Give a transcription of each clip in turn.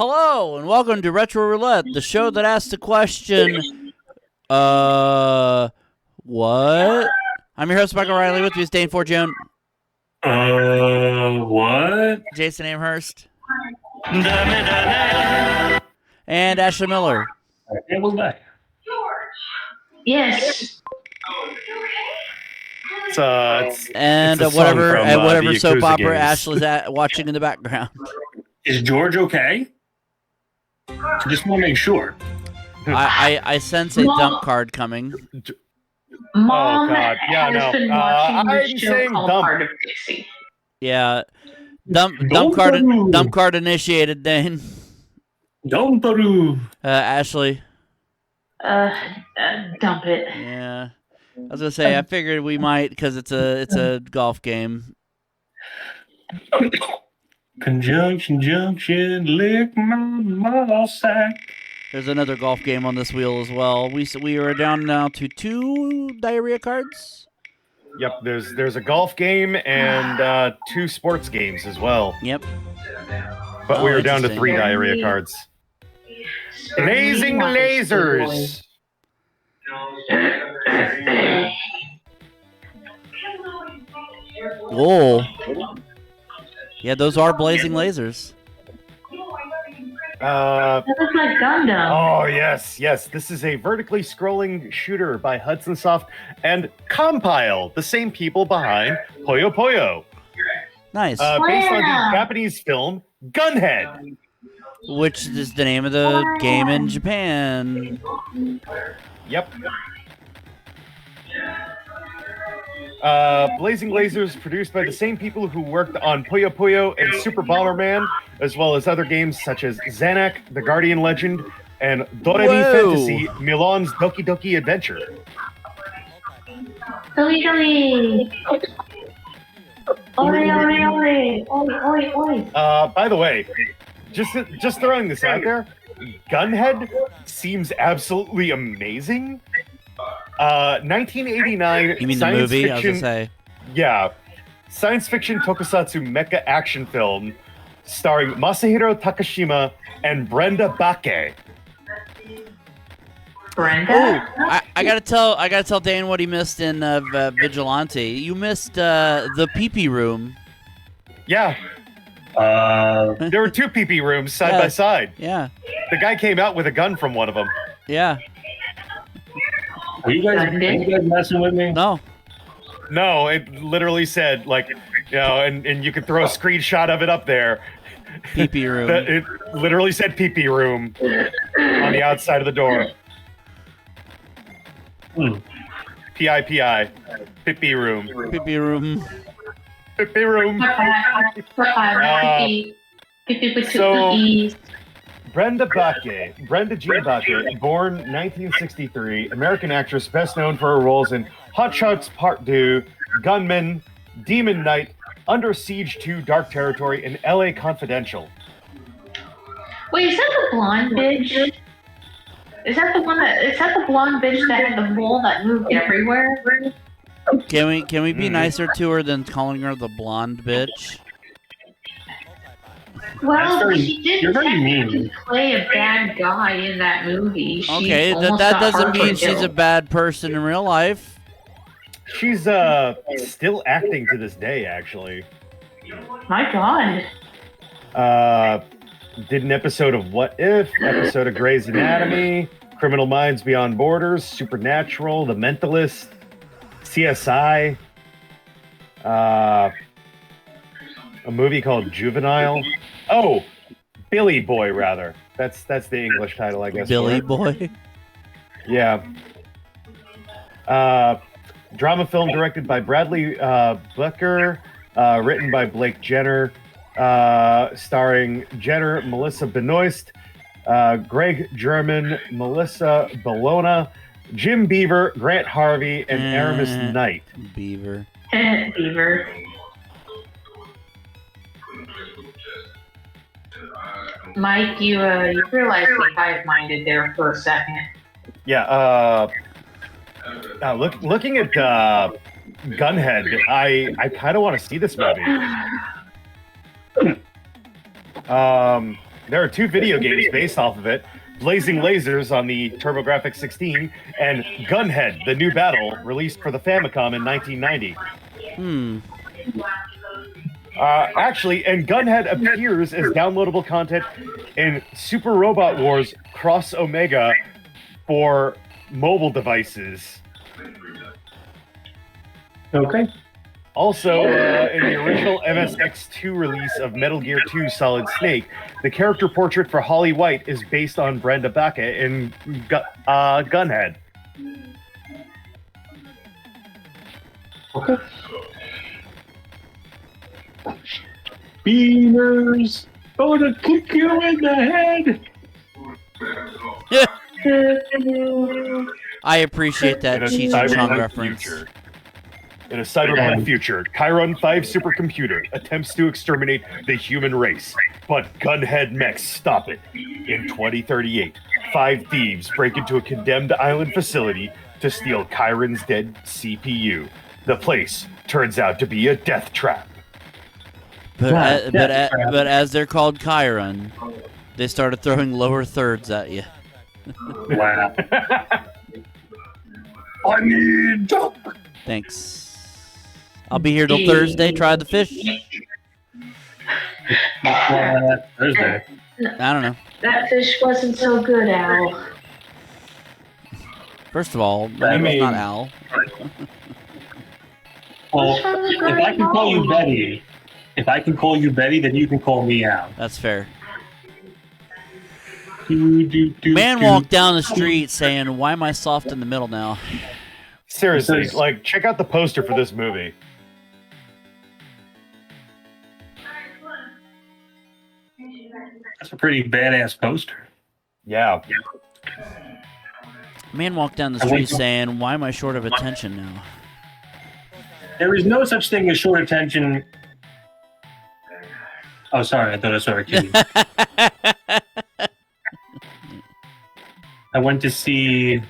Hello, and welcome to Retro Roulette, the show that asks the question, what? I'm your host, Michael Riley. With me is Dane Forgione. What? Jason Amherst. And Ashley Miller. Yes. And it's whatever soap opera games. Ashley's watching in the background. Is George okay? Just want to make sure. I sense a dump card coming. Mom God. Yeah, has no. been watching this I'm show saying called dump. Part of Dixie. Yeah, dump card initiated. Dane. Don't Ashley. Dump it. Yeah, I was gonna say I figured we might because it's a golf game. Junction, lick my ball sack. There's another golf game on this wheel as well. We are down now to 2 diarrhea cards. Yep, there's a golf game and 2 sports games as well. Yep. But we are down to interesting. 3 diarrhea cards. Blazing lasers. Whoa. Yeah, those are blazing lasers. That looks like Gundam. Oh, yes. This is a vertically scrolling shooter by Hudson Soft and Compile, the same people behind Puyo Puyo. Nice. Based on the Japanese film Gunhead. Which is the name of the game in Japan. Yep. Blazing Lasers, produced by the same people who worked on Puyo Puyo and Super Bomberman, as well as other games such as Zanak, The Guardian Legend, and Doremi Fantasy, Milan's Doki Doki Adventure. By the way, just throwing this out there, Gunhead seems absolutely amazing. 1989. You mean the movie? I was gonna say. Yeah, science fiction tokusatsu mecha action film starring Masahiro Takashima and Brenda Bake. Brenda? I gotta tell Dane what he missed in Vigilante. You missed the pee-pee room. Yeah, there were 2 pee-pee rooms side by side. Yeah. The guy came out with a gun from one of them. Yeah. Are you guys messing with me? No. No, it literally said, like, and you could throw a screenshot of it up there. Pee-pee room. It literally said pee-pee room on the outside of the door. P-I-P-I. Pee-pee room. Pee-pee room. Pee-pee room. Brenda Jean Bake, born 1963, American actress best known for her roles in Hot Shots Part 2, Gunman, Demon Knight, Under Siege 2, Dark Territory, and LA Confidential. Wait, is that the blonde bitch? Is that the blonde bitch that had the mole that moved everywhere? Can we be nicer to her than calling her the blonde bitch? Well, she did technically play a bad guy in that movie. Okay, that doesn't mean she's a bad person in real life. She's still acting to this day, actually. My God. Did an episode of What If, episode of Grey's Anatomy, Criminal Minds Beyond Borders, Supernatural, The Mentalist, CSI, a movie called Juvenile. Oh, Billy Boy, rather. That's the English title, I guess. Billy Boy? Yeah. Drama film directed by Bradley Blecker, written by Blake Jenner, starring Jenner, Melissa Benoist, Greg German, Melissa Bologna, Jim Beaver, Grant Harvey, and Aramis Knight. Beaver. Beaver. Mike, you realize we hive-minded there for a second. Yeah, looking at Gunhead, I kind of want to see this movie. There are 2 video games based off of it. Blazing Lasers on the TurboGrafx 16, and Gunhead, the new battle, released for the Famicom in 1990. Actually, and Gunhead appears as downloadable content in Super Robot Wars Cross Omega for mobile devices. Okay. Also, in the original MSX2 release of Metal Gear 2 Solid Snake, the character portrait for Holly White is based on Brenda Baca in Gunhead. Okay. Beaners, gonna kick you in the head. I appreciate that Cheech and Chong reference. In a cyberpunk future, Chiron 5 supercomputer attempts to exterminate the human race, but gunhead mechs stop it. In 2038, 5 thieves break into a condemned island facility to steal Chiron's dead CPU. The place turns out to be a death trap. But as they're called Chiron, they started throwing lower thirds at you. Wow. I need duck. Thanks. I'll be here till Thursday. Try the fish. Thursday. I don't know. That fish wasn't so good, Al. First of all, my name is not Al. Well, if I can call you Betty, then you can call me Al. That's fair. Man walked down the street saying, "Why am I soft in the middle now?" Seriously, like, check out the poster for this movie. That's a pretty badass poster. Yeah. Man walked down the street saying, "Why am I short of attention now?" There is no such thing as short attention. Oh, sorry. I thought I saw a kitty. I went to see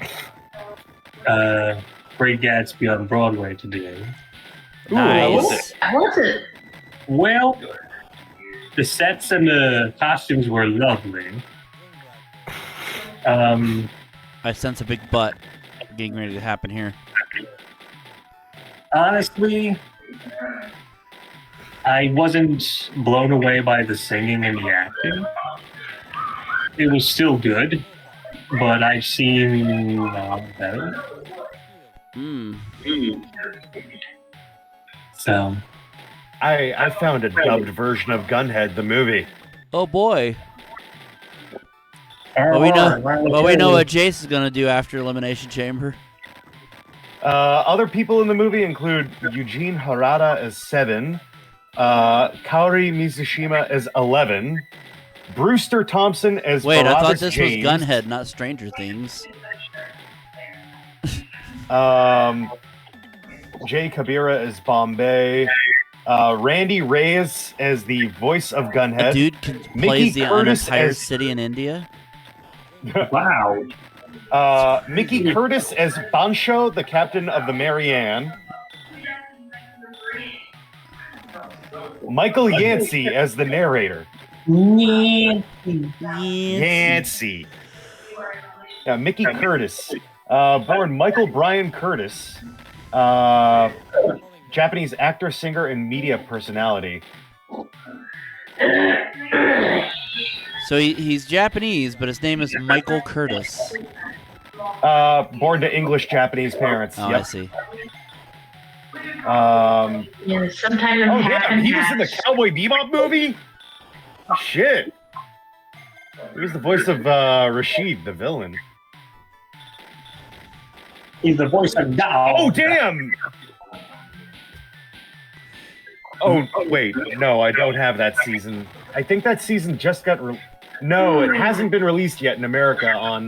Great Gatsby on Broadway today. Nice. How was it? Well, the sets and the costumes were lovely. I sense a big butt getting ready to happen here. Honestly, I wasn't blown away by the singing and the acting. It was still good, but I've seen better. So, I found a dubbed version of Gunhead, the movie. Oh boy. Well, we know what Jace is gonna do after Elimination Chamber. Other people in the movie include Eugene Harada as 7, Kaori Mizushima as 11, Brewster Thompson as Wait, I thought Barabbas this James. was Gunhead, not Stranger Things. Jay Kabira as Bombay, Randy Reyes as the voice of Gunhead. A dude plays the Curtis entire as- city in India. wow. Mickey Curtis as Bancho, the captain of the Marianne. Michael Yancey as the narrator. Yancey. Yeah, Mickey Curtis. Born Michael Brian Curtis. Japanese actor, singer, and media personality. So he's Japanese, but his name is Michael Curtis. Born to English-Japanese parents. Oh, Yep. I see. Yeah, sometime Oh, damn, he was in the Cowboy Bebop movie? Shit. He was the voice of Rashid, the villain. He's the voice of Dao. Oh, damn! Oh, wait. No, I don't have that season. I think that season just got... No, it hasn't been released yet in America on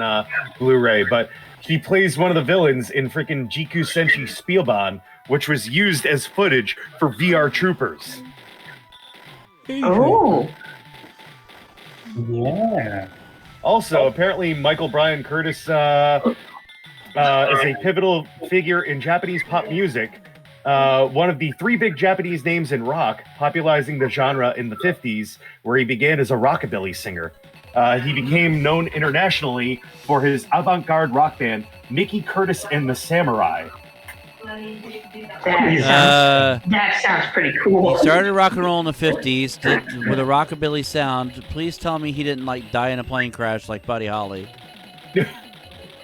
Blu-ray, but he plays one of the villains in freaking Jiku Senshi Spielbahn, which was used as footage for VR Troopers. Oh. Yeah. Also, apparently, Michael Brian Curtis is a pivotal figure in Japanese pop music. One of the 3 big Japanese names in rock, popularizing the genre in the 50s, where he began as a rockabilly singer. He became known internationally for his avant-garde rock band, Mickey Curtis and the Samurai. That sounds pretty cool. He started rock and roll in the 50s with a rockabilly sound. Please tell me he didn't like die in a plane crash like Buddy Holly.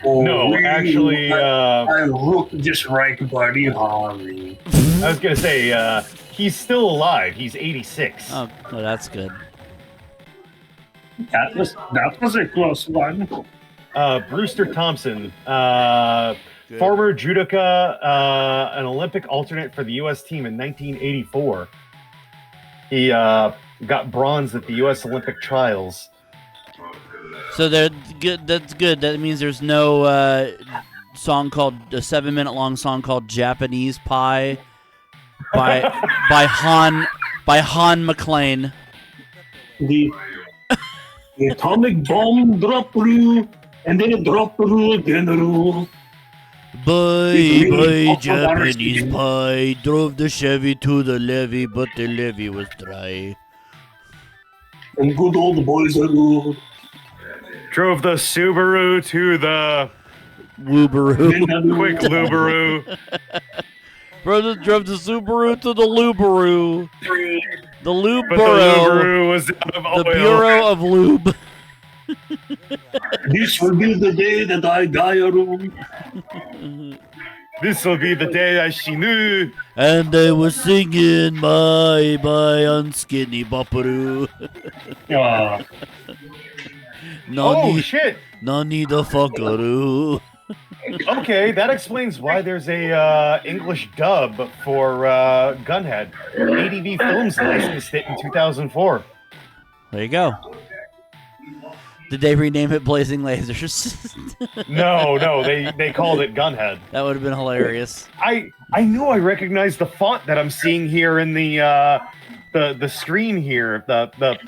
No, actually, I look just like Buddy Holly. I was gonna say he's still alive. He's 86. Oh, well, that's good. That was a close one. Brewster Thompson, former judoka, an Olympic alternate for the U.S. team in 1984. He got bronze at the U.S. Olympic trials. So they're good. That's good. That means there's no song called a 7-minute long song called "Japanese Pie" by Han McClane. The atomic bomb dropped through, and then it dropped through again. Bye, Japanese pie. Drove the Chevy to the levee, but the levee was dry. And good old boys are good. Drove the Subaru to the Woobaroo. quick Lubaroo. Brother drove the Subaru to the Lubaroo. The Lube But the Bureau. Lubaroo was out of The oil. Bureau of Lube. This will be the day that I die alone. This will be the day I shinu. And they were singing bye bye on Skinny Bopperoo. Oh shit! Nani the fuckaroo. Okay, that explains why there's a English dub for Gunhead. ADV Films licensed it in 2004. There you go. Did they rename it Blazing Lasers? No, they called it Gunhead. That would have been hilarious. I knew I recognized the font that I'm seeing here in the screen here, the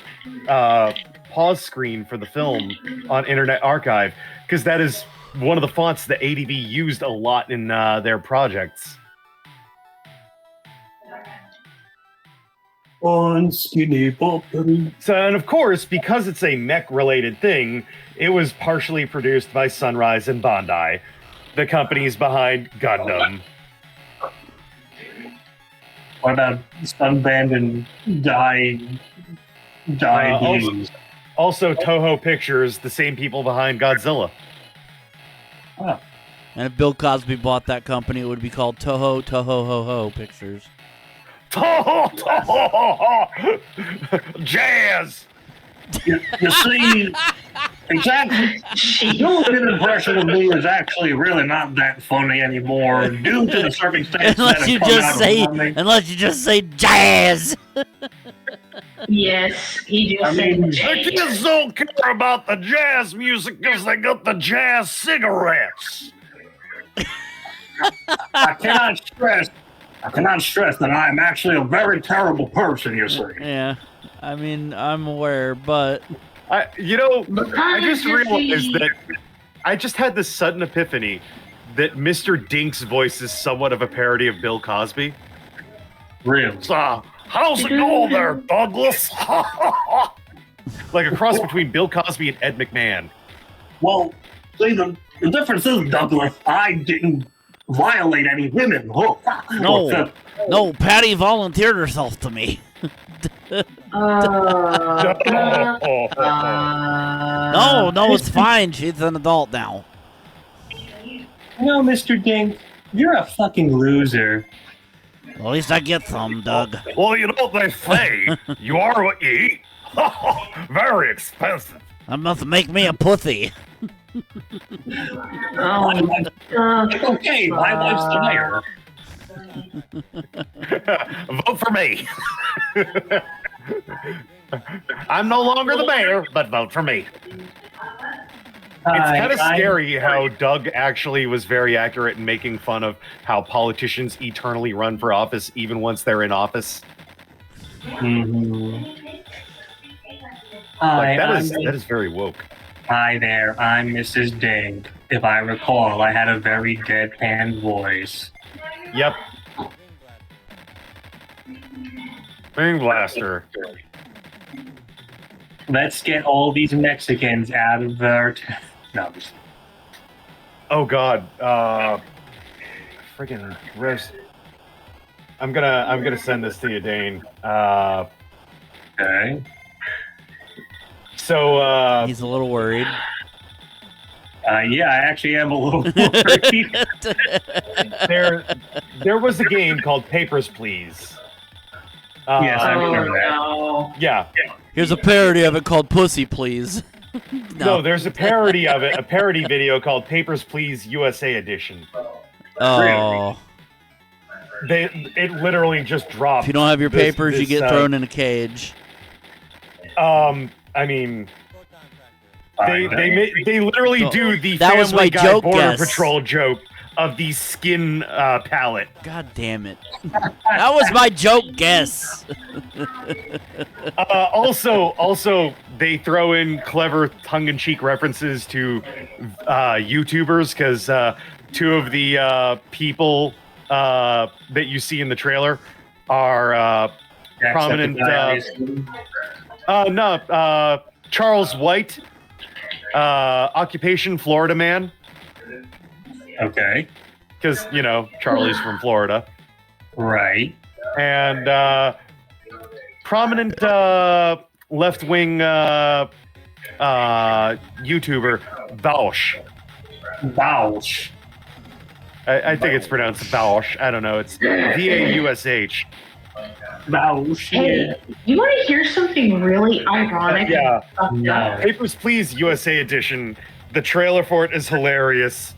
pause screen for the film on Internet Archive, because that is one of the fonts that ADV used a lot in their projects. On Skinny Bopperoo. So, and of course, because it's a mech-related thing, it was partially produced by Sunrise and Bandai, the companies behind Gundam. What about Sunband and Also Toho Pictures, the same people behind Godzilla. Oh. And if Bill Cosby bought that company, it would be called Toho Ho Ho Pictures. Jazz! You see, exactly. Doing an impression of me is actually really not that funny anymore due to the circumstances Unless you just say jazz. Yes, he just said The jazz. kids don't care about the jazz music because they got the jazz cigarettes. I cannot stress that I am actually a very terrible person, you see. Yeah, I mean, I'm aware, but I just realized that I just had this sudden epiphany that Mr. Dink's voice is somewhat of a parody of Bill Cosby. Really? So, how's it going there, Douglas? Like a cross between Bill Cosby and Ed McMahon. Well, see, the difference is, Douglas, I didn't violate any women. No, Patty volunteered herself to me. No, it's fine. She's an adult now. No, Mr. Dink, you're a fucking loser. Well, at least I get some, Doug. Well, you know what they say. You are what you eat. Very expensive. That must make me a pussy. Okay, my wife's the mayor. Vote for me. I'm no longer the mayor, but vote for me. It's kind of scary how Doug actually was very accurate in making fun of how politicians eternally run for office even once they're in office. Mm-hmm. That is very woke. Hi there, I'm Mrs. Dink. If I recall, I had a very deadpan voice. Yep. Bang Blaster. Let's get all these Mexicans out of our no, just Oh God. Friggin' roast. I'm gonna send this to you, Dane. okay. So He's a little worried. Yeah, I actually am a little worried. there was a game called Papers, Please. Yes, I Oh remember that. no. Yeah. Here's a parody of it called Pussy Please. No, there's a parody of it, a parody video called Papers, Please USA Edition. Oh. It literally just dropped. If you don't have your papers, you get this, thrown in a cage. I mean, they literally do the That was Family my Guy joke Border guess. Patrol joke of the skin palette. God damn it. That was my joke guess. Also, they throw in clever tongue-in-cheek references to YouTubers because two of the people that you see in the trailer are prominent. Charles White, occupation Florida man, Okay. because Charlie's from Florida, Right. and prominent left-wing YouTuber Bausch. Bausch. I think it's pronounced Bausch. I don't know. It's Vaush. Bausch. Hey, you want to hear something really ironic? Yeah. No. Papers, Please USA Edition. The trailer for it is hilarious.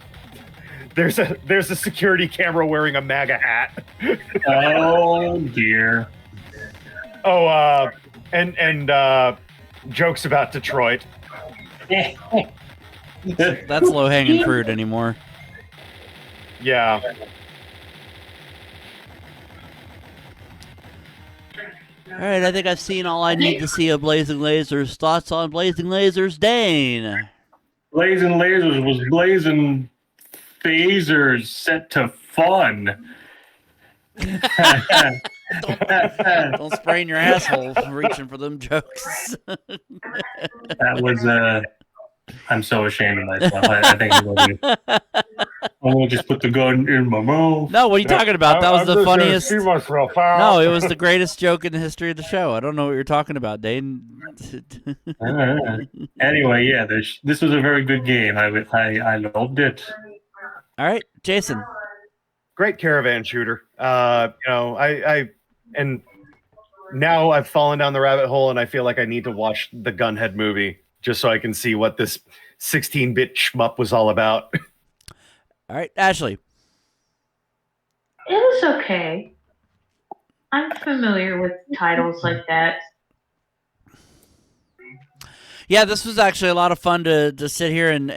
There's a security camera wearing a MAGA hat. Oh dear. Oh, and jokes about Detroit. That's low-hanging fruit anymore. Yeah. All right, I think I've seen all I need to see of Blazing Lasers. Thoughts on Blazing Lasers, Dane? Blazing Lasers was blazing phasers set to fun. Don't sprain your asshole reaching for them jokes. That was I'm so ashamed of myself. I think I'm gonna just put the gun in my mouth. No, what are you talking about? That was the funniest. See myself out. No, it was the greatest joke in the history of the show. I don't know what you're talking about, Dane. Anyway, yeah, this was a very good game. I loved it. All right, Jason. Great caravan shooter. I and now I've fallen down the rabbit hole, and I feel like I need to watch the Gunhead movie just so I can see what this 16-bit shmup was all about. All right, Ashley. It was okay. I'm familiar with titles like that. Yeah, this was actually a lot of fun to sit here and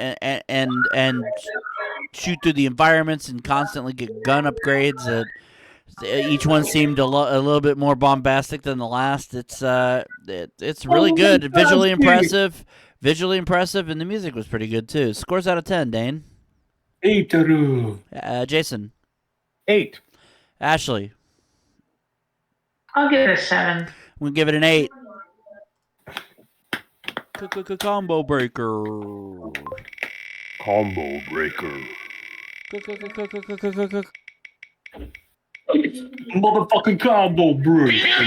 shoot through the environments and constantly get gun upgrades. Each one seemed a little bit more bombastic than the last. It's really good, visually impressive, and the music was pretty good too. Scores out of 10, Dane. 8. Jason. 8. Ashley. I'll give it a 7. We'll give it an 8. Combo breaker. Combo breaker. Motherfucking combo breaker.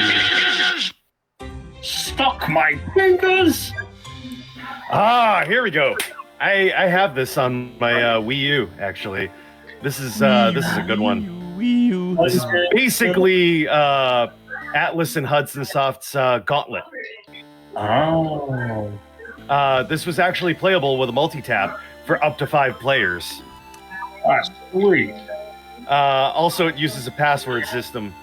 Stuck my fingers. Here we go. I have this on my Wii U, actually. This is a good one. Wii U. This is basically Atlus and Hudson Soft's Gauntlet. Oh. This was actually playable with a multi-tap for up to 5 players. That's sweet. Also, it uses a password system.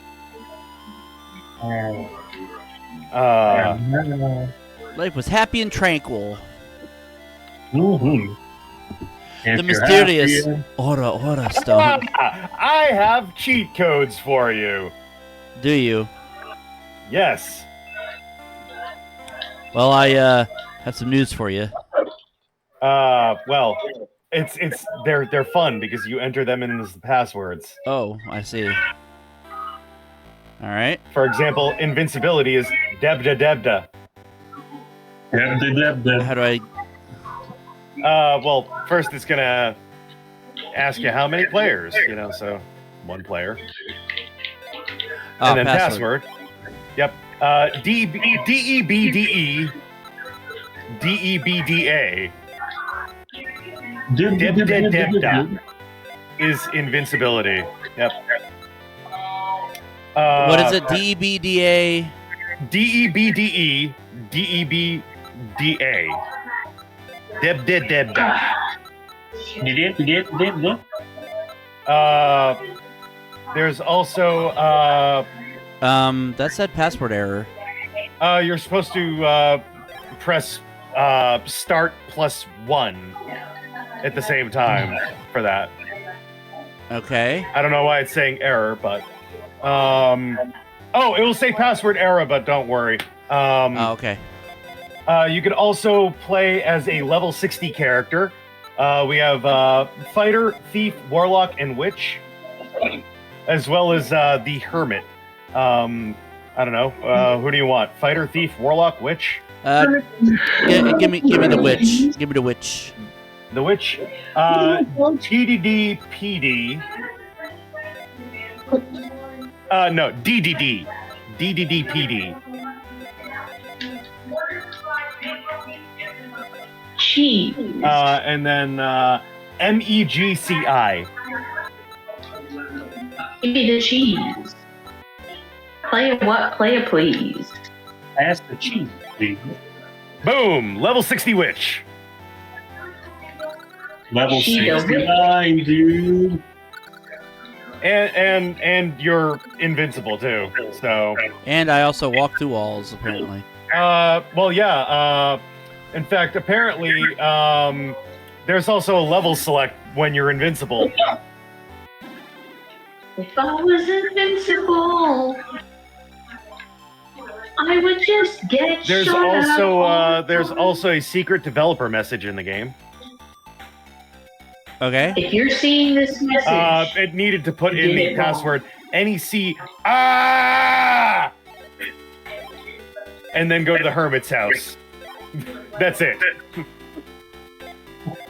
Life was happy and tranquil. Mm-hmm. The mysterious Ora Stone. I have cheat codes for you. Do you? Yes. Well, I have some news for you. Well, they're fun because you enter them in as the passwords. Oh, I see. All right. For example, invincibility is Debda Debda. How do I? Well, first it's gonna ask you how many players, so 1 player. And then password. Yep. DEBDE DEBDA. Deb is invincibility. Yep. What is it? DEBDA. DEBDE DEBDA. Deb. There's also that said password error. You're supposed to press start +1 at the same time for that. Okay. I don't know why it's saying error, but it will say password error, but don't worry. Okay. You can also play as a level 60 character. We have fighter, thief, warlock, and witch, as well as the hermit. I don't know. Who do you want? Fighter, thief, warlock, witch? Give me the witch. Give me the witch. The witch. TDD PD. No, DDD. DDD PD. Cheese. And then MEGCI. Give me the cheese. Play what? Play it, please. Ask the cheese, please. Boom! Level 60 witch. Level 69, dude. And you're invincible too. So. And I also walk through walls, apparently. Well, yeah. In fact, apparently, there's also a level select when you're invincible. If I was invincible, I would just get There's also a secret developer message in the game. Okay. If you're seeing this message, it needed to put in the password NEC and then go to the hermit's house. That's it.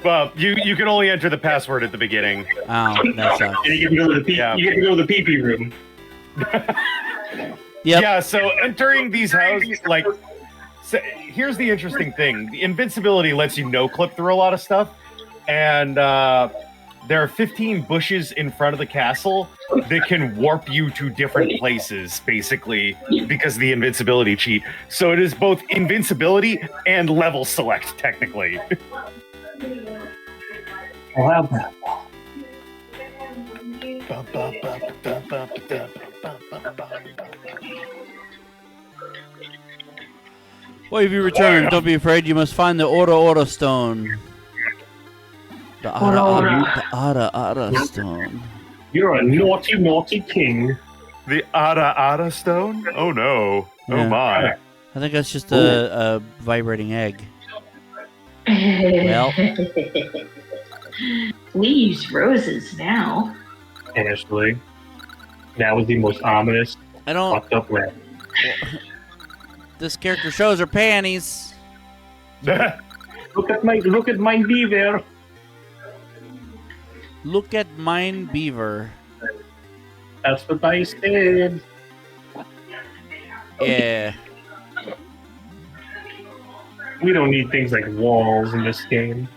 Well, you can only enter the password at the beginning. Oh, that sucks. And you get to go to the you get to go to the pee-pee room. Yep. Yeah, so entering these houses, here's the interesting thing. The invincibility lets you no-clip through a lot of stuff, and there are 15 bushes in front of the castle that can warp you to different places, basically, because of the invincibility cheat. So it is both invincibility and level select, technically. Wow. Well, if you return, don't be afraid. You must find the Ora stone. The Ada stone. You're a naughty, naughty king. The Ada stone? Oh no. Yeah. Oh my. I think that's just a vibrating egg. Well. We use roses now. Ashley. That was the most ominous, I don't. fucked up way. This character shows her panties. Look at my beaver. Look at mine beaver. That's what I said. Yeah. We don't need things like walls in this game.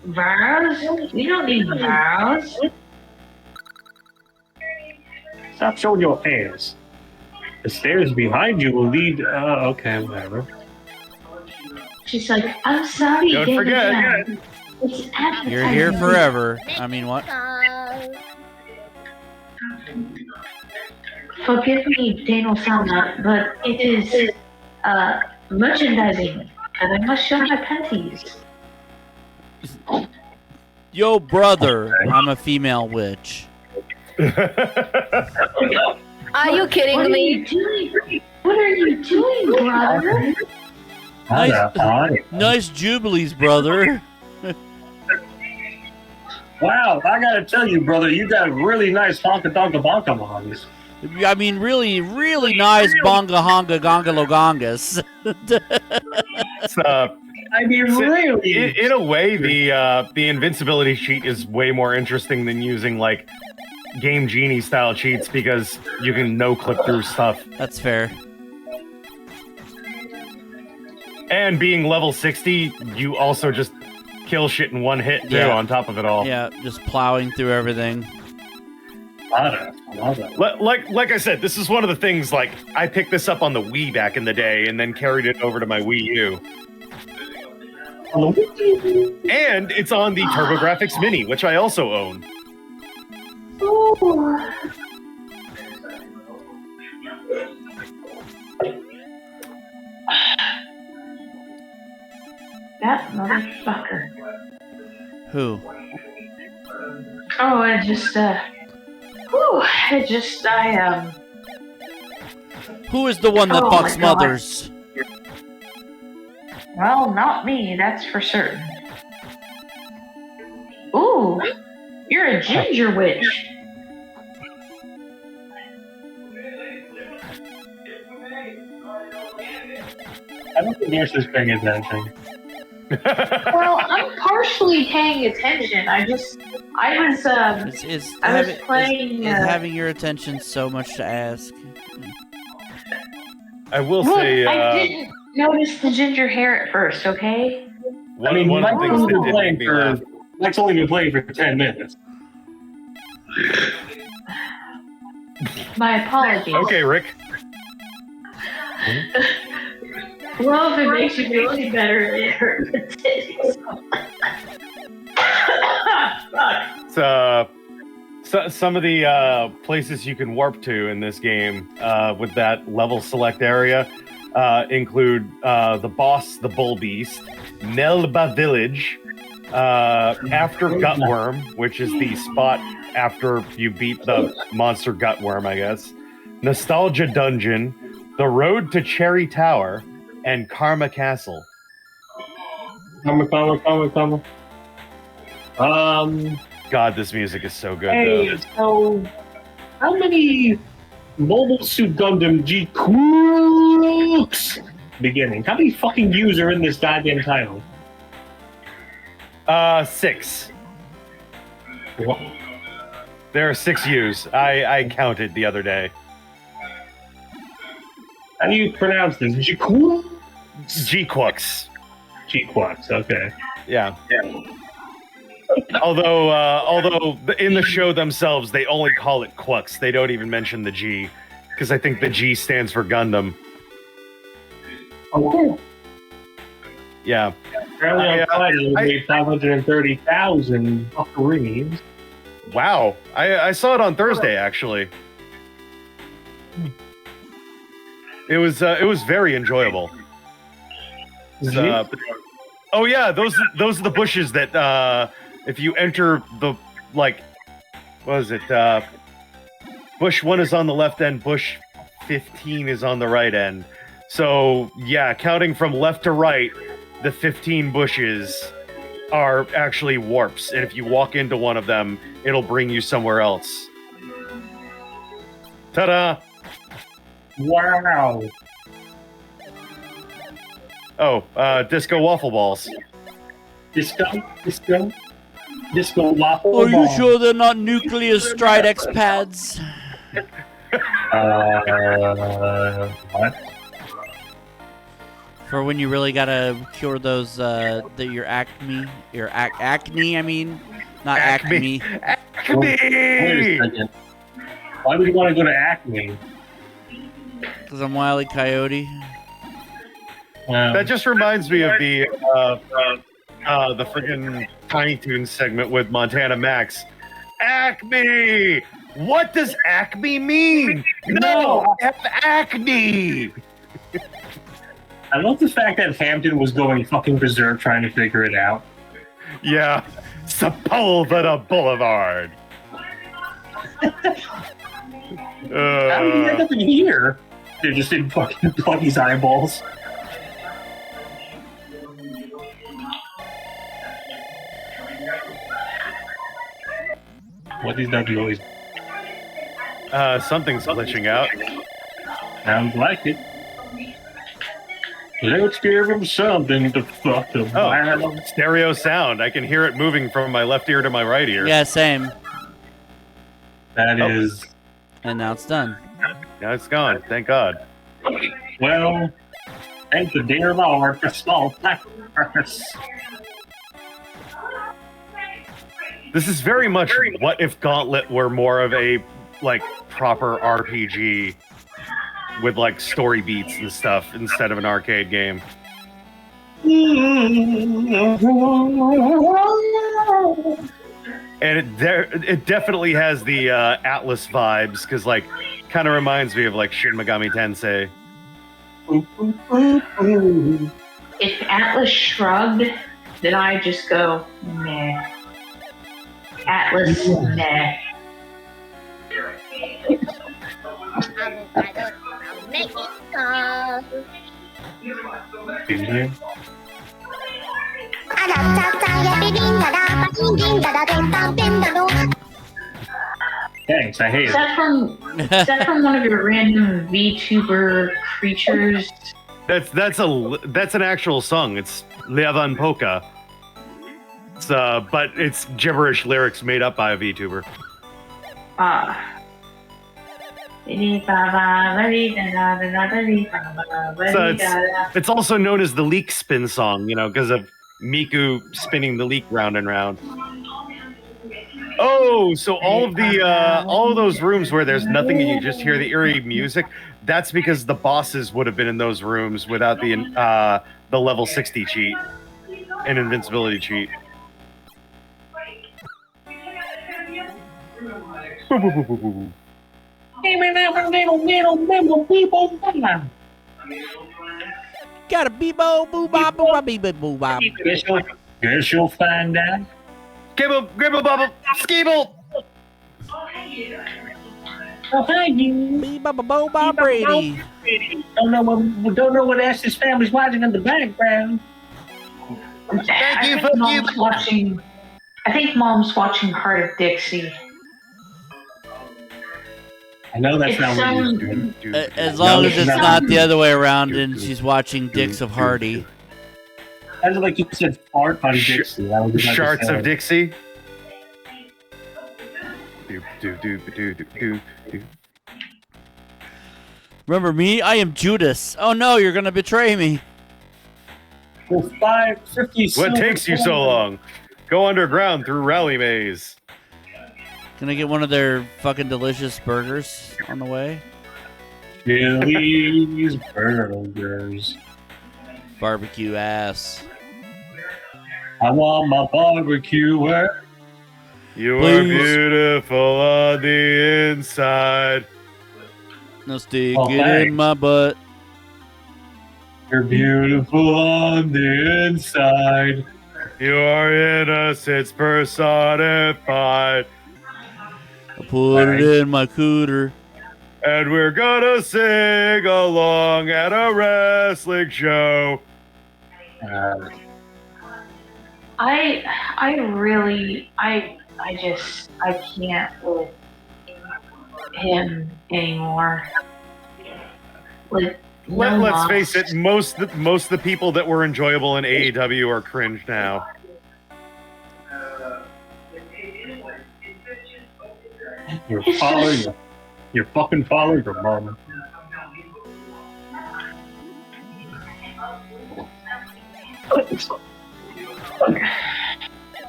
Vows? We don't need vows. Stop showing your ass. The stairs behind you will lead. Okay, whatever. She's like, I'm sorry. Don't forget. It's appetizing. You're here forever. I mean, what? Forgive me, Dane Sama, but it is merchandising, and I must show my panties. Yo, brother. I'm a female witch. Are you kidding What are me? you doing? What are you doing, brother? Nice jubilees, brother. Wow, I gotta tell you, brother, you got really nice honka-donka-bonka moms. I mean, really, really nice bonga honga gonga logongas. It's, I mean, so- really. in a way, the invincibility cheat is way more interesting than using like Game Genie style cheats because you can no clip through stuff. That's fair. And being level 60, you also just kill shit in one hit too. Yeah. On top of it all, Yeah, just plowing through everything. Like I said, this is one of the things. Like I picked this up on the Wii back in the day, and then carried it over to my Wii U. And it's on the TurboGrafx Mini, which I also own. Ooh. That motherfucker. Who? Oh, I just, Who is the one that Oh my fucks God. mothers? well, not me, that's for certain. Ooh, you're a ginger witch. I don't think Nurse is paying attention. Well, I'm partially paying attention. I was playing. Is having your attention so much to ask? I will Look, say, I didn't notice the ginger hair at first, okay? one of the Mike's things that only been did playing make me laugh. Mike's only been playing for 10 minutes. My apologies. Okay, Rick. Well, if it makes you feel any better, it hurts the titties. Fuck. Some of the places you can warp to in this game with that level select area include the boss, the Bull Beast, Nelba Village, after Gutworm, which is the spot after you beat the monster Gutworm, I guess, Nostalgia Dungeon, the Road to Cherry Tower, and Karma Castle. Karma. God, this music is so good, Hey, though. so how many Mobile Suit Gundam G Crooks beginning? How many fucking views are in this goddamn title? 6. What? There are 6 U's. I counted the other day. How do you pronounce this? G Crooks? G-Quux. G-Quux, okay. Yeah. Although in the show themselves, they only call it Quux. They don't even mention the G, because I think the G stands for Gundam. Oh, cool. Yeah. Apparently on Friday, we made 530,000 buckaroonies. Wow. I saw it on Thursday, actually. It was very enjoyable. Oh yeah, those are the bushes that if you enter the what is it? Bush 1 is on the left end, bush 15 is on the right end. So yeah, counting from left to right, the 15 bushes are actually warps, and if you walk into one of them, it'll bring you somewhere else. Ta-da! Wow. Oh, disco waffle balls. Disco waffle Are you ball. sure they're not nuclear stride X pads? What? For when you really gotta cure those your acne, acne. I mean, not acme. Acme! Wait a second. Why would you want to go to Acme? Because I'm Wile E. Coyote. That just reminds me of the friggin' Tiny Toons segment with Montana Max. Acme! What does acme mean? No, I have acne! I love the fact that Hampton was going fucking berserk trying to figure it out. Yeah, Sepulveda Boulevard. How did he end up in here? They're just in fucking Pluggy's eyeballs. What these nuggies always... Something's glitching out. Sounds like it. Let's give him something to fuck about. Oh, stereo sound. I can hear it moving from my left ear to my right ear. Yeah, same. That is... And now it's done. Now it's gone. Thank God. Well, thank the dear Lord for small sacrifice. This is very much what if Gauntlet were more of a, like, proper RPG with, like, story beats and stuff instead of an arcade game. And it definitely has the Atlus vibes, because, like, kind of reminds me of, like, Shin Megami Tensei. If Atlus shrugged, then I just go, nah. Atlus, nah. Thanks, I hate Is it. that from one of your random VTuber creatures? That's an actual song. It's Leavan Polka. It's but it's gibberish lyrics made up by a VTuber. So it's also known as the leak spin song, you know, because of Miku spinning the leak round and round. Oh, so all of those rooms where there's nothing and you just hear the eerie music, that's because the bosses would have been in those rooms without the level 60 cheat and invincibility cheat. Got a beebo boo bop boo bop beebo boo bop. Guess you'll find out. Gribble, bubble, skeeble! Oh, thank you. Beebo boo bop Brady. Don't know what Ash's family's watching in the background. Thank you, fuck you. I think Mom's watching Heart of Dixie. I know that's It's not what you're doing. As long as it's not the other way around and she's watching Dicks of Hardy. Sounds like you said fart on Dixie. That was like Sharts a of Dixie. Remember me? I am Judas. Oh no, you're gonna betray me. For 550 What takes you so long? Go underground through Rally Maze. Can I get one of their fucking delicious burgers on the way? Chili's burgers. Barbecue ass. I want my barbecue where? You Please. are beautiful on the inside. No stick Oh, it thanks. in my butt. You're beautiful on the inside. You are innocence personified. I put it in my cooter. And we're gonna sing along at a wrestling show. I can't with him anymore. Like, Let's face it, most of the people that were enjoyable in AEW are cringe now. Your father, your fucking father, your mom.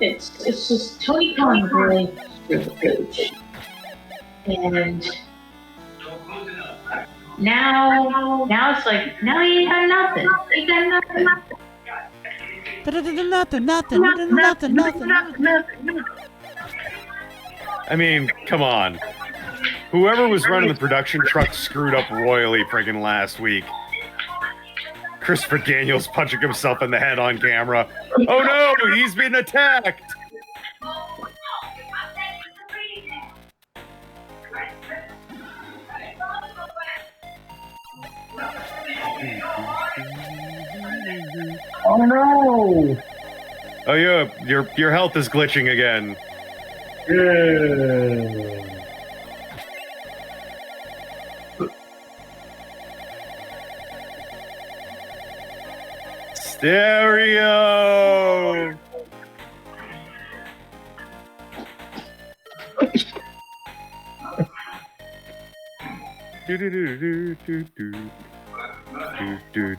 It's just Tony Khan really screwed the pooch. And now it's like, now he ain't got nothing. He got nothing. I mean, come on. Whoever was running the production truck screwed up royally friggin' last week. Christopher Daniels punching himself in the head on camera. Oh no, he's been attacked! Oh no! Oh yeah, your health is glitching again. Yeah. Stereo. Do do do do do do do do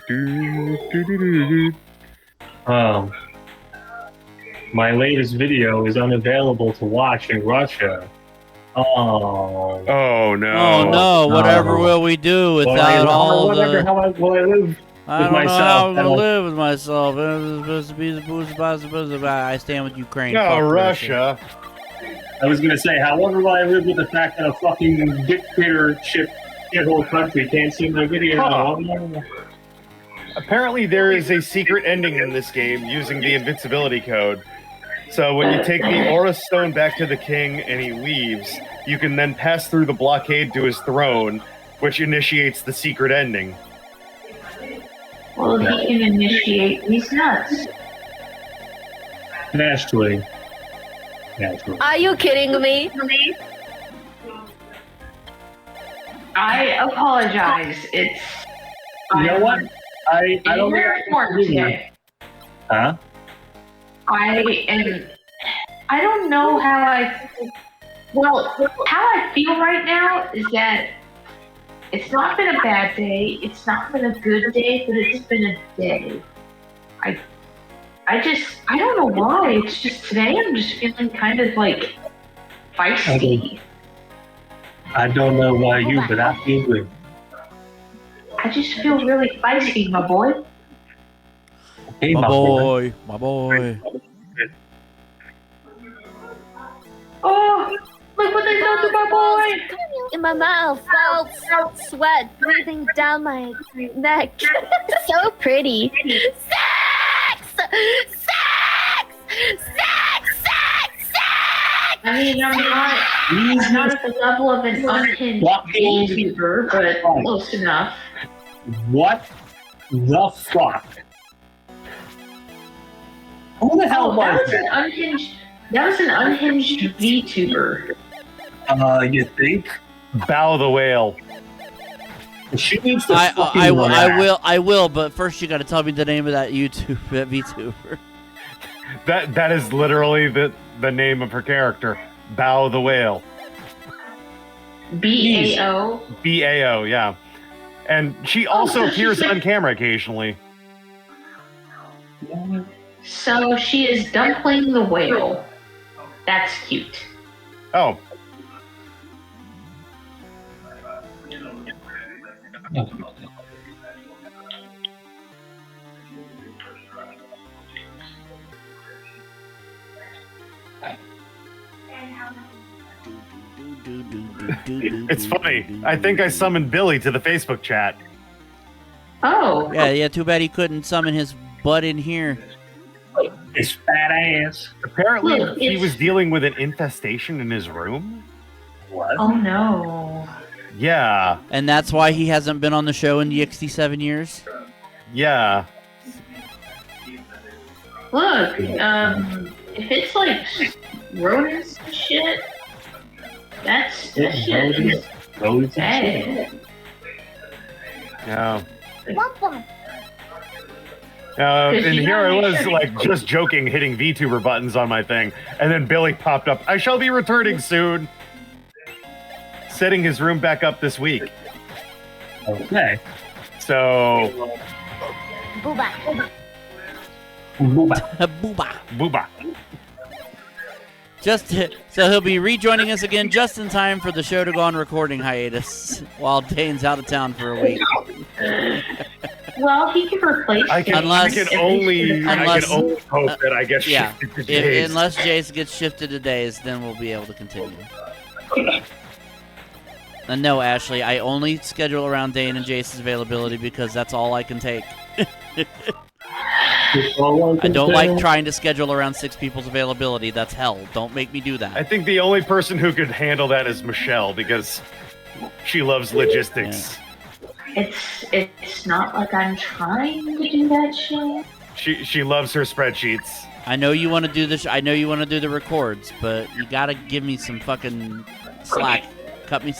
do do do do. My latest video is unavailable to watch in Russia. Oh. Oh no. Oh no! Whatever will we do without all the? How will I live? I don't myself, know how I'm I gonna don't- live with myself. I stand with Ukraine. No, Fuck Russia. I was gonna say, however will I live with the fact that a fucking dictatorship shithole country can't see my video? Huh. Apparently, there is a secret ending in this game using the invincibility code. So when you take the Aura Stone back to the king and he leaves, you can then pass through the blockade to his throne, which initiates the secret ending. Well, he can initiate these nuts. Naturally. Are you kidding me? I apologize. It's. You know what? I don't You're informed today. Huh? I don't know how how I feel right now is that it's not been a bad day, it's not been a good day, but it's been a day. I don't know why, it's just today I'm just feeling kind of like feisty. I don't know why you, but I feel good. I just feel really feisty, my boy. Hey, My boy, my boy. Oh, look what they done to my boy! In my mouth, false sweat breathing down my neck. So pretty. Sex! Sex! Sex! Sex! Sex! I mean, I'm not at the level of an unhinged YouTuber, but close enough. What the fuck? Who the hell Oh, that was was an unhinged. That was an unhinged VTuber. You think? Bow the whale. She needs to I fucking relax. will, but first you got to tell me the name of that VTuber. That is literally the name of her character. Bow the whale. BAO. BAO, yeah. And she also appears on camera occasionally. So she is Dumpling the Whale. That's cute. Oh. It's funny. I think I summoned Billy to the Facebook chat. Oh. Yeah. Too bad he couldn't summon his butt in here. His fat ass. Apparently, Look, he it's- was dealing with an infestation in his room. What? Oh no. Yeah, And that's why he hasn't been on the show in the 67 years. yeah. Look, if it's like rodents and shit, that shit is Rodents and shit. bad. Yeah. Womp womp. And you here I gotta make was, sure like, just joking, hitting VTuber buttons on my thing, and then Billy popped up. I shall be returning soon. Setting his room back up this week. Okay. So, Booba. Booba. booba. So he'll be rejoining us again just in time for the show to go on recording hiatus while Dane's out of town for a week. Well, he can replace I can only hope that I get Yeah, shifted to days. unless Jace gets shifted to days, then we'll be able to continue. And no, Ashley, I only schedule around Dane and Jace's availability because that's all I can take. I don't like trying to schedule around 6 people's availability. That's hell. Don't make me do I that. think the only person who could handle that is Michelle because she loves logistics. It's not like I'm trying to do that shit. She loves her spreadsheets. I know you want to do this. I know you want to do the records, but you gotta give me some fucking slack. Cut me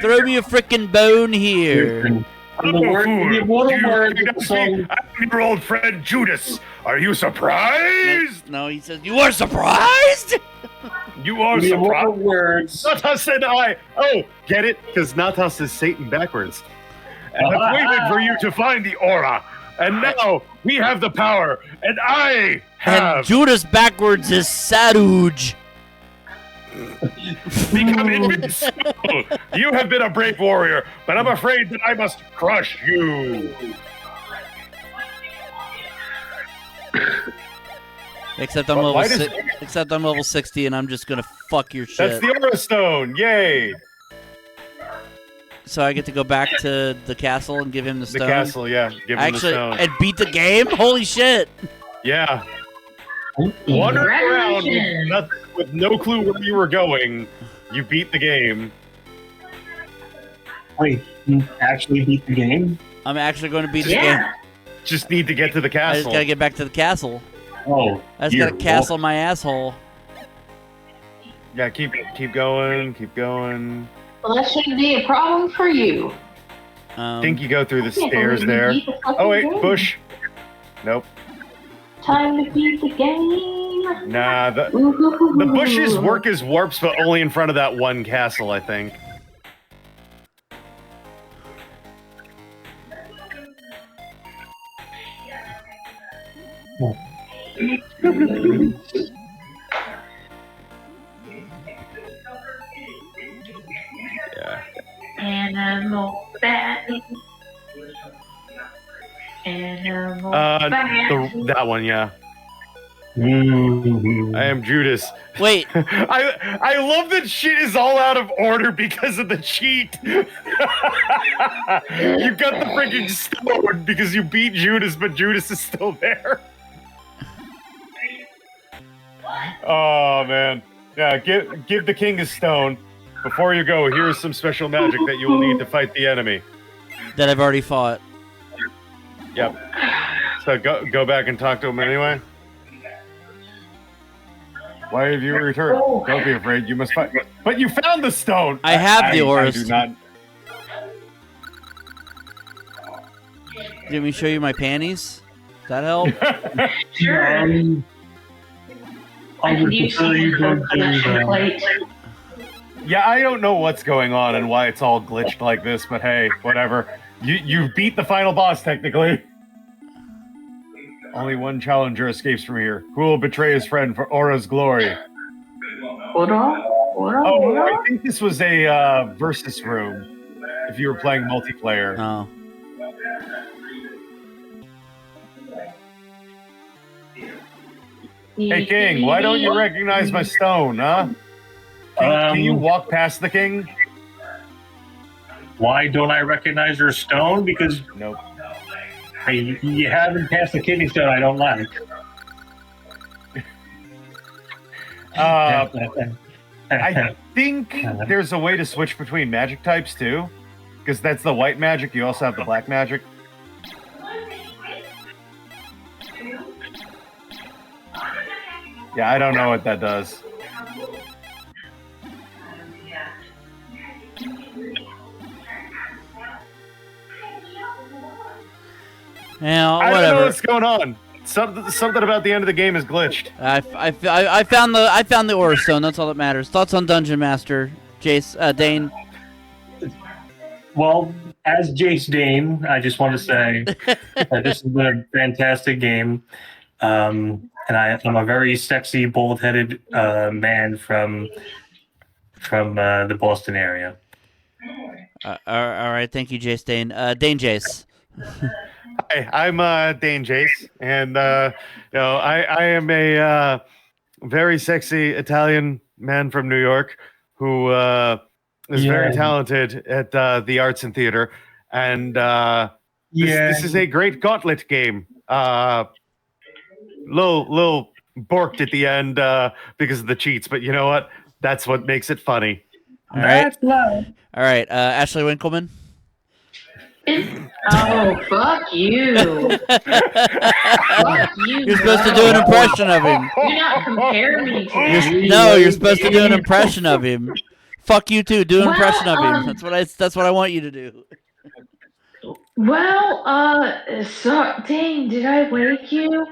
Throw me a frickin' bone here. And the word, the immortal word of the song. I'm your old friend Judas. Are you surprised? No, he says, you are surprised? You are The immortal surprised. words. Natas and I. Oh, get it? Because Natas is Satan backwards. And I've waited for you to find the aura. And now we have the power. And I have And Judas backwards is Saruj. become invincible. You have been a brave warrior, but I'm afraid that I must crush you. Except I'm Why level does- except I'm level 60 and I'm just gonna fuck your That's shit. the aura stone. Yay. So I get to go back to the castle and give him the The stone. castle, yeah. Give him Actually, the stone. and beat the game. Holy shit! Yeah. Wandering around Congratulations. with no clue where you were going, you beat the game. Wait, you actually beat the game? I'm actually going to beat the game. Yeah. Just need to get to the I castle. just gotta get back to the castle. Oh, I just gotta castle my asshole. Yeah, keep going, keep going. Well, that shouldn't be a problem for you. I think you go through the Yeah, stairs you there. beat the fucking Oh wait, game. bush. Nope. Time to beat the game. Nah, the bushes work as warps, but only in front of that one castle, I think. Yeah. Animal bat. Animal bat. That one, yeah. Mm-hmm. I am Judas. Wait, I love that shit is all out of order because of the cheat. You got the freaking stone because you beat Judas, but Judas is still there. Oh man. Yeah, give the king his stone. Before you go, here's some special magic that you will need to fight the enemy. that I've already fought. Yep. So go back and talk to him anyway. Why have you returned? Don't be afraid. You must fight. But you found the stone. I have the aura I do stone. not. Let me show you my panties. Does that help? Sure. I I can would use prefer you some don't do collection that. plate. Yeah, I don't know what's going on and why it's all glitched like this, but hey, whatever. You beat the final boss technically. Only one challenger escapes from here. Who will betray his friend for Aura's glory? Hold on. Oh, I think this was a versus room. If you were playing multiplayer. Oh. Hey King, why don't you recognize my stone, huh? Can you walk past the king? Why don't I recognize your stone? Because Nope. you haven't passed the kidney stone I don't like. I think there's a way to switch between magic types too, because that's the white magic. You also have the black magic. Yeah, I don't know what that does. Yeah, I don't know whatever. what's going on. Something about the end of the game is glitched. I found the aura stone. That's all that matters. Thoughts on Dungeon Master, Jace, Dane? Well, as Jace Dane, I just want to say that this has been a fantastic game. And I'm a very sexy, bald-headed man from the Boston area. All right, thank you, Jace Dane. Dane Jace. Hi, I'm Dane Jace, and I am a very sexy Italian man from New York who is very talented at the arts and theater, and this is a great gauntlet game. Little borked at the end because of the cheats, but you know what? That's what makes it funny. All right. All right, Ashley Winkleman. Oh, fuck you. Fuck you. You're supposed to do an impression of him. Do not compare me to You're supposed to do an impression of him. Fuck you too. Do an Well, impression of him. That's what I want you to do. Well, so dang, did I wake you?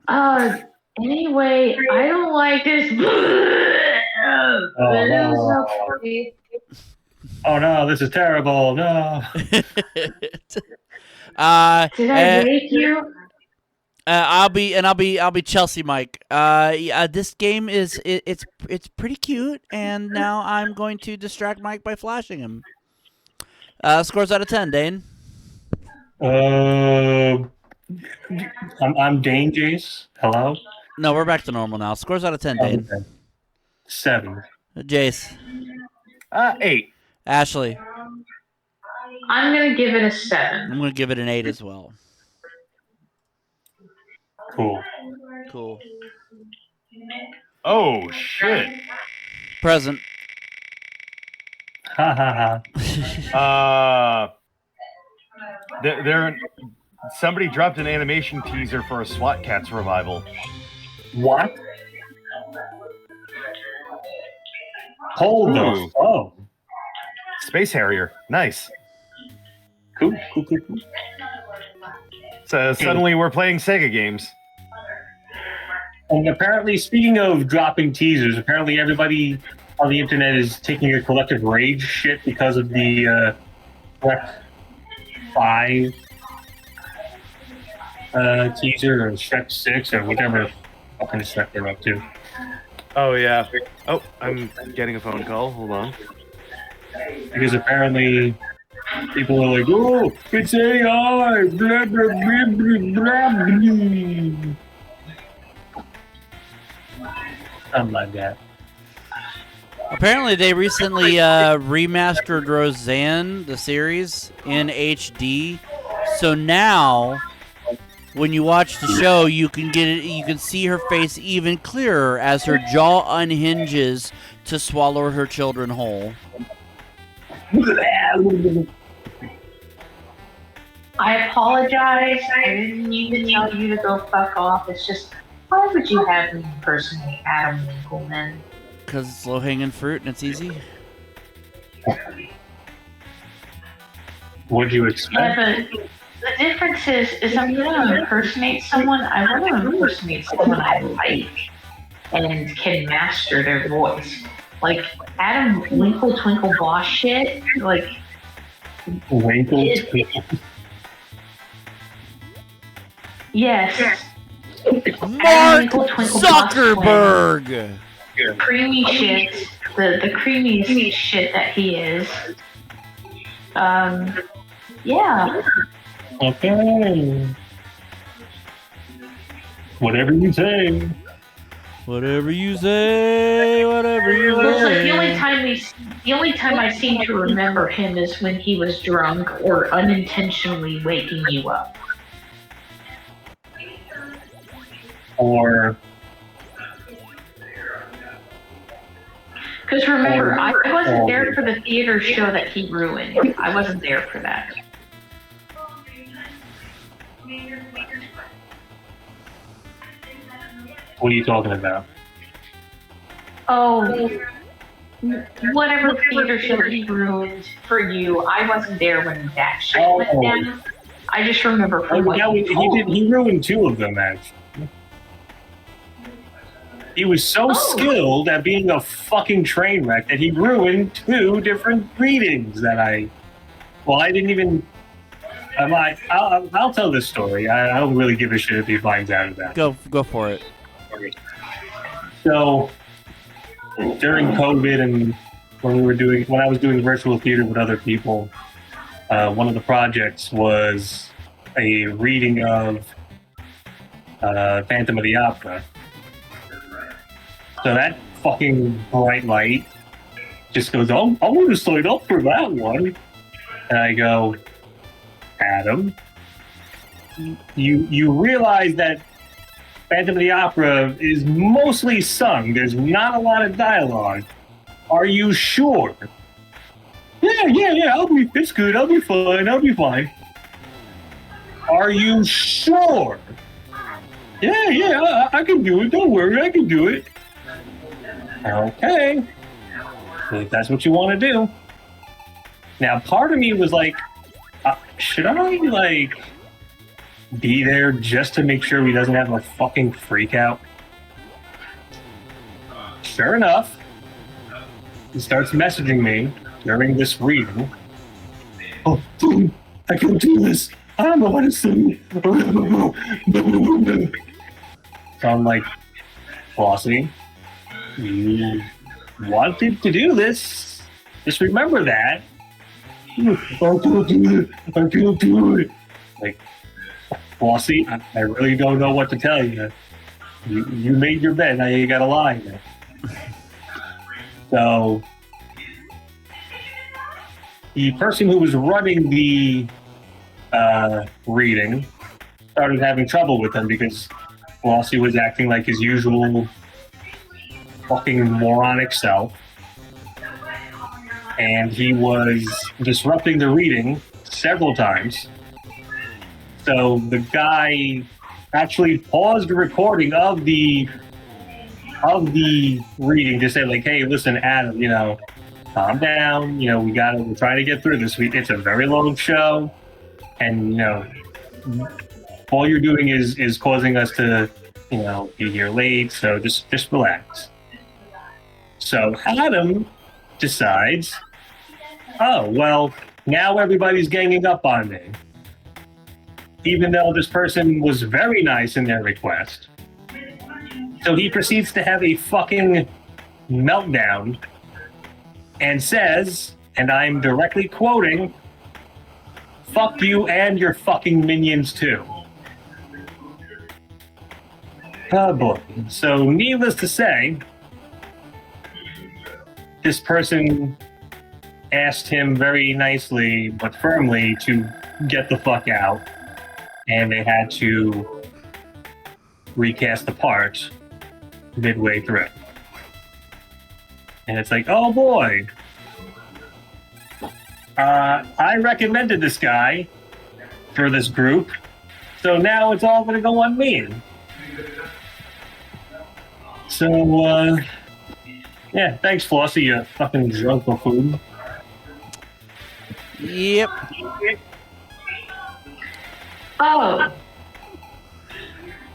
Anyway, I don't like this. But it was okay. Oh no, this is terrible. No. Did I wake you? I'll be Chelsea Mike. Yeah, this game it's pretty cute, and now I'm going to distract Mike by flashing him. Scores out of 10, Dane. I'm Dane Jace. Hello. No, we're back to normal now. Scores out of 10, Dane. Okay. 7. Jace. 8. Ashley. I'm gonna give it a 7. I'm gonna give it an 8 as well. Cool. Cool. Oh shit. Present. Ha ha ha. Somebody dropped an animation teaser for a SWAT Cats revival. What? Hold the Ooh. phone. Space Harrier. Nice. Cool. So suddenly we're playing Sega games. And apparently, speaking of dropping teasers, apparently everybody on the internet is taking a collective rage shit because of the Shrek 5 teaser, or Shrek 6, or whatever fucking Shrek they're up to. Oh yeah. Oh, I'm getting a phone call. Hold on. Because apparently people are like, oh, it's AI, blah, blah, blah, blah, blah, blah. Something like that. Apparently, they recently remastered Roseanne, the series, in HD. So now, when you watch the show, you can get it. You can see her face even clearer as her jaw unhinges to swallow her children whole. I apologize. I didn't even tell you to go fuck off. It's just, why would you have me impersonate Adam Winkleman? Because it's low-hanging fruit and it's easy. What'd you Yeah, expect? but the difference is I'm gonna impersonate someone. I want to impersonate someone I like and can master their voice. Like Adam Winkle Twinkle Boss shit. Like Winkle. yes. Mark Twinkle, twinkle, boss Zuckerberg! Creamy shit, the creamiest shit that he is. Yeah. Okay. Whatever you say. Whatever you say, whatever you Well, it's like say. the only time I seem to remember him is when he was drunk or unintentionally waking you up. Or Because remember, I wasn't there for the theater show that he ruined. I wasn't there for that. what are you talking about? Oh, whatever theater show he ruined for you, I wasn't there when that shit went down. I just remember from what he told. He ruined 2 of them, actually. He was so skilled at being a fucking train wreck that he ruined 2 different readings that I didn't even. I'll tell this story. I don't really give a shit if he finds out about it. Go for it. So during COVID and when I was doing virtual theater with other people, one of the projects was a reading of Phantom of the Opera. So that fucking bright light just goes, oh, I want to sign up for that one. And I go, Adam, you realize that Phantom of the Opera is mostly sung. There's not a lot of dialogue. Are you sure? Yeah. It's good. I'll be fine. Are you sure? Yeah. I can do it. Don't worry. I can do it. Okay. if that's what you want to do. Now, part of me was like, should I, like, be there just to make sure he doesn't have a fucking freak out? Sure enough, he starts messaging me during this reading. Oh, I can't do this. I don't know what to say. So I'm like, Flossie, you wanted to do this. Just remember that. I can't do it. I can't do it. Like, Flossie, I really don't know what to tell you. You made your bed, now you gotta lie in it. So, the person who was running the reading started having trouble with him because Flossie was acting like his usual fucking moronic self. And he was disrupting the reading several times. So the guy actually paused the recording of the reading to say, like, hey, listen, Adam, you know, calm down. You know, we're trying to get through this. It's a very long show. And, you know, all you're doing is causing us to, you know, be here late. So just relax. So Adam decides, oh, well, now everybody's ganging up on me. Even though this person was very nice in their request. So he proceeds to have a fucking meltdown and says, and I'm directly quoting, fuck you and your fucking minions too. Oh boy. So needless to say, this person asked him very nicely but firmly to get the fuck out, and they had to recast the part midway through. And it's like, oh boy, I recommended this guy for this group, so now it's all gonna go on me. So, yeah, thanks, Flossie, you fucking drunk buffoon. Yep. Oh.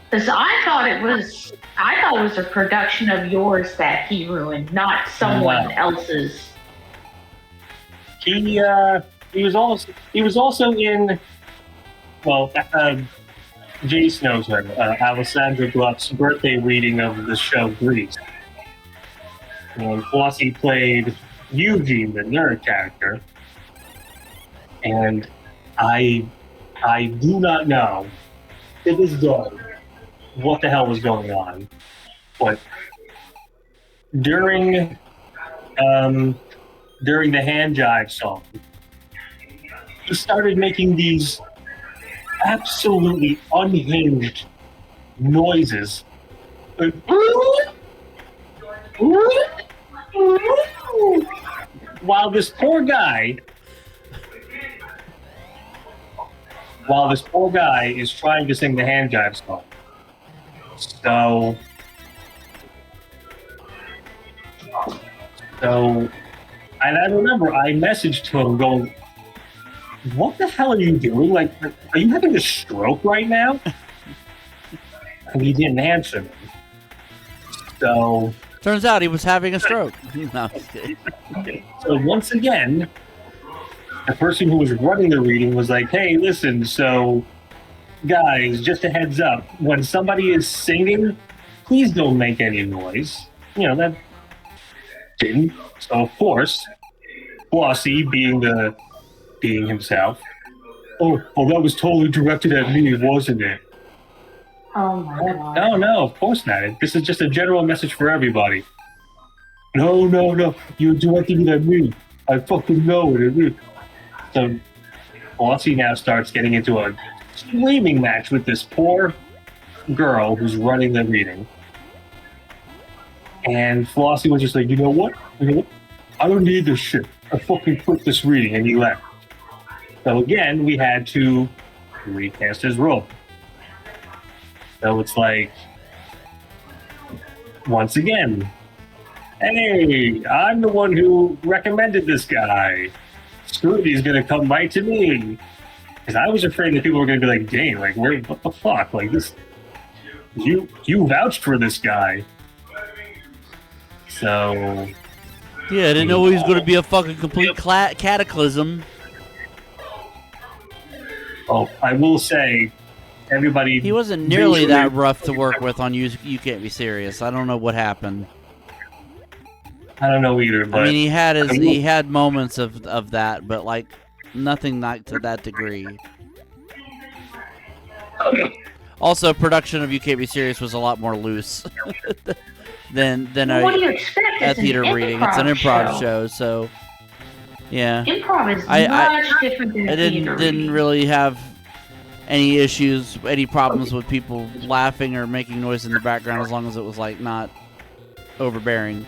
Because I thought it was a production of yours that he ruined, not someone else's. He was also in, well, Jace knows her, Alessandra Gluck's birthday reading of the show Grease. And Flossie played Eugene, the nerd character. And I do not know to this day what the hell was going on. But during the hand jive song, he started making these absolutely unhinged noises. While this poor guy is trying to sing the hand jive song. So, and I remember I messaged him going, what the hell are you doing? Like, are you having a stroke right now? And he didn't answer me. So, turns out he was having a stroke. No, so once again, the person who was running the reading was like, hey, listen, so guys, just a heads up, when somebody is singing, please don't make any noise. You know, that didn't. So of course, Flossie being himself. Oh, that was totally directed at me, wasn't it? Oh my god. No, of course not. This is just a general message for everybody. No, you're directing it at me. I fucking know it. So Flossie now starts getting into a screaming match with this poor girl who's running the reading. And Flossie was just like, you know what? I don't need this shit. I fucking quit this reading, and he left. So again, we had to recast his role. So it's like, once again, Hey, I'm the one who recommended this guy. Scooby's gonna come right to me. Because I was afraid that people were gonna be like, Dane, like, what the fuck? Like, this, you vouched for this guy. So... Yeah, I didn't know he was going to be a fucking complete cataclysm. Oh, I will say, everybody... He wasn't nearly that rough to work with on You Can't Be Serious. I don't know what happened. I don't know either, but... I mean, he had moments of that, but, like, nothing like to that degree. Also, production of You Can't Be Serious was a lot more loose than What do you expect? a It's theater an reading. It's an improv show. show, so yeah. Improv is I much different than theater didn't reading. really have any issues, any problems with people laughing or making noise in the background as long as it was like not overbearing.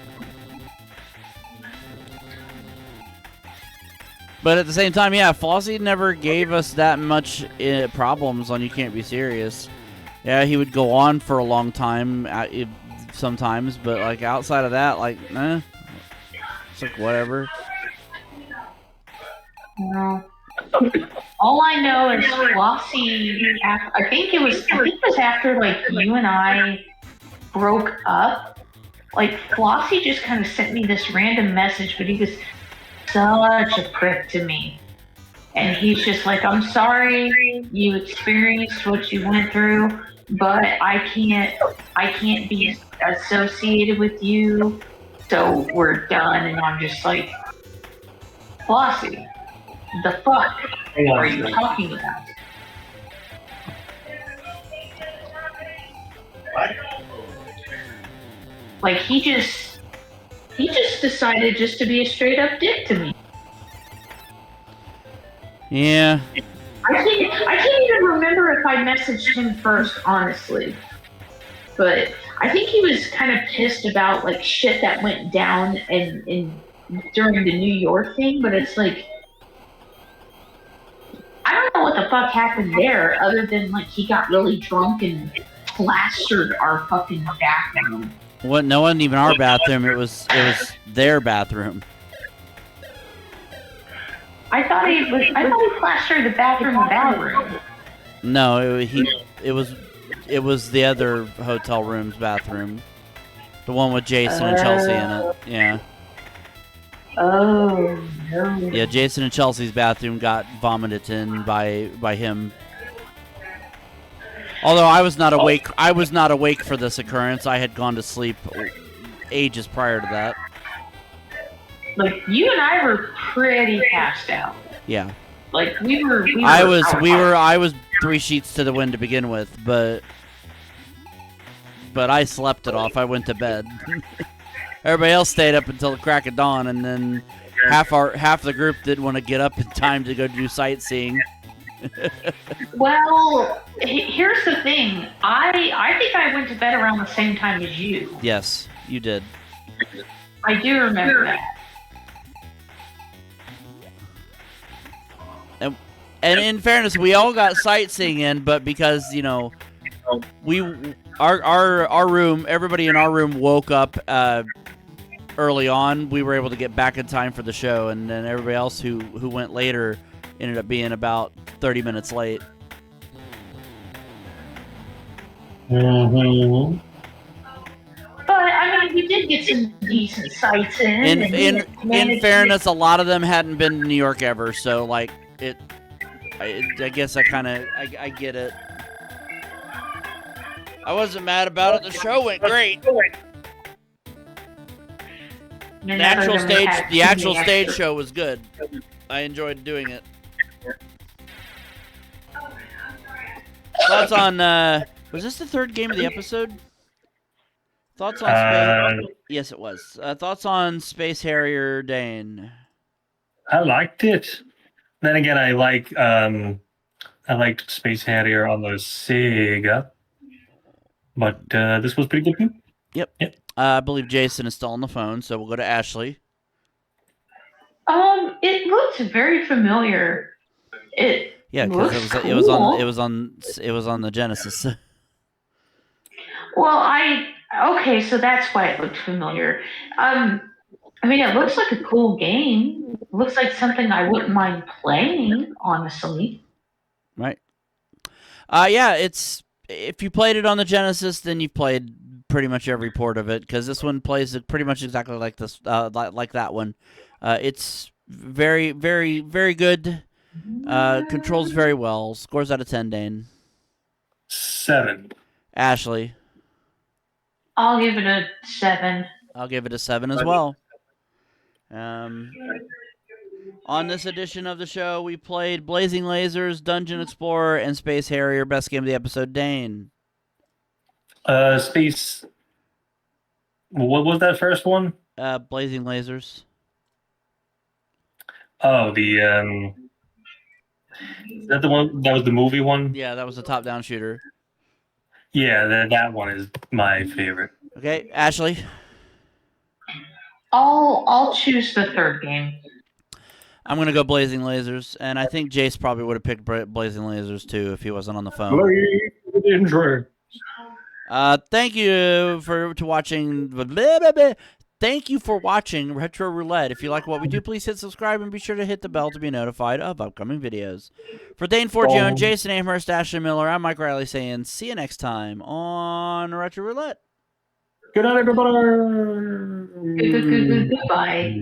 But at the same time, yeah, Flossie never gave us that much problems on You Can't Be Serious. Yeah, he would go on for a long time sometimes, but like outside of that, like, it's like whatever. No. All I know is Flossie. I think it was after like you and I broke up. Like Flossie just kind of sent me this random message, but he was such a prick to me. And he's just like, I'm sorry you experienced what you went through, but I can't be associated with you, so we're done. And I'm just like, Flossie, the fuck are you talking about? Like he just decided just to be a straight up dick to me. Yeah. I can't even remember if I messaged him first, honestly. But I think he was kind of pissed about like shit that went down in during the New York thing, but it's like I don't know what the fuck happened there other than like he got really drunk and plastered our fucking bathroom. What? No, it wasn't even our bathroom. It was their bathroom. I thought he plastered the bathroom. No, it was the other hotel room's bathroom, the one with Jason and Chelsea in it. Yeah. Oh no. Yeah, Jason and Chelsea's bathroom got vomited in by him. Although I was not awake for this occurrence. I had gone to sleep ages prior to that. Like you and I were pretty passed out. Yeah. Like we were I was 3 sheets to the wind to begin with, but I slept it off. I went to bed. Everybody else stayed up until the crack of dawn, and then half the group didn't want to get up in time to go do sightseeing. Well, here's the thing. I think I went to bed around the same time as you. Yes, you did. I do remember that. And in fairness, we all got sightseeing in, but because our room, everybody in our room woke up early on, we were able to get back in time for the show, and then everybody else who went later ended up being about 30 minutes late. Mm-hmm. But I mean, we did get some decent sights in. In fairness, a lot of them hadn't been to New York ever, so like I guess I get it. I wasn't mad about it. The show went great. The actual stage show was good. I enjoyed doing it. Thoughts on was this the third game of the episode? Thoughts on Space? Yes, it was. Thoughts on Space Harrier, Dane? I liked it. Then again, I liked Space Harrier on the Sega, but this was pretty good too. Yep. I believe Jason is still on the phone, so we'll go to Ashley. It looks very familiar. Yeah, because it was on the Genesis. Well, I Okay, so that's why it looked familiar. I mean, it looks like a cool game. It looks like something I wouldn't mind playing, honestly. Right. Yeah, it's if you played it on the Genesis, then you've played pretty much every port of it because this one plays it pretty much exactly like this, like that one. It's very, very, very good. Controls very well. Scores out of 10, Dane. 7. Ashley. I'll give it a 7. I'll give it a 7 as well. On this edition of the show, we played Blazing Lasers, Dungeon Explorer, and Space Harrier. Best game of the episode, Dane. Space. What was that first one? Blazing Lasers. Oh, the is that the one that was the movie one? Yeah, that was a top-down shooter. Yeah, that one is my favorite. Okay, Ashley. I'll choose the third game. I'm gonna go Blazing Lasers, and I think Jace probably would have picked Blazing Lasers too if he wasn't on the phone. Thank you for watching. Thank you for watching Retro Roulette. If you like what we do, please hit subscribe and be sure to hit the bell to be notified of upcoming videos. For Dane Forgione, Jason Amherst, Ashley Miller, I'm Mike Riley saying see you next time on Retro Roulette. Good night, everybody. Goodbye.